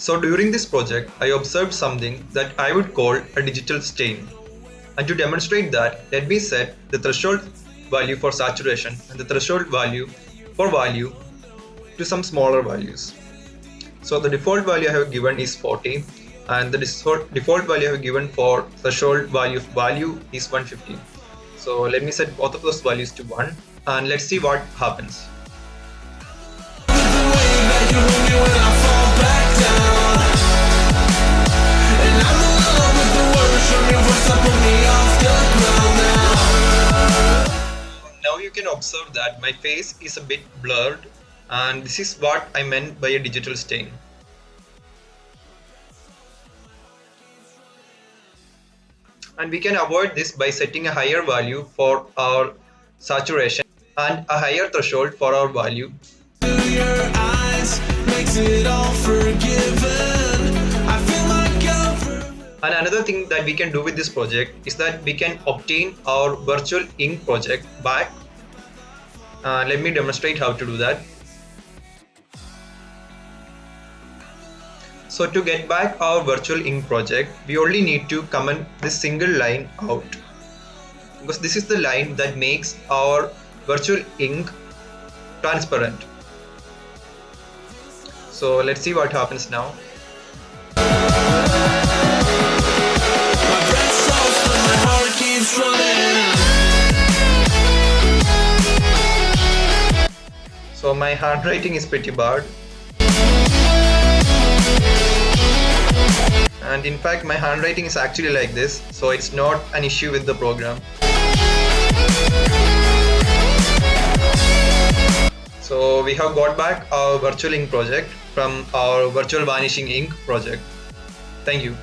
So during this project, I observed something that I would call a digital stain. And to demonstrate that, let me set the threshold value for saturation and the threshold value for value to some smaller values. So the default value I have given is 40 and the default value I have given for threshold value is 150. So let me set both of those values to 1 and let's see what happens. Now you can observe that my face is a bit blurred, and this is what I meant by a digital stain. And we can avoid this by setting a higher value for our saturation and a higher threshold for our value. Your eyes makes it all forgiven. I feel like and another thing that we can do with this project is that we can obtain our virtual ink project back. Let me demonstrate how to do that. So to get back our virtual ink project, we only need to comment this single line out, because this is the line that makes our virtual ink transparent. So let's see what happens now. So my handwriting is pretty bad. And in fact my handwriting is actually like this, so it's not an issue with the program. So we have got back our virtual ink project from our virtual vanishing ink project. Thank you.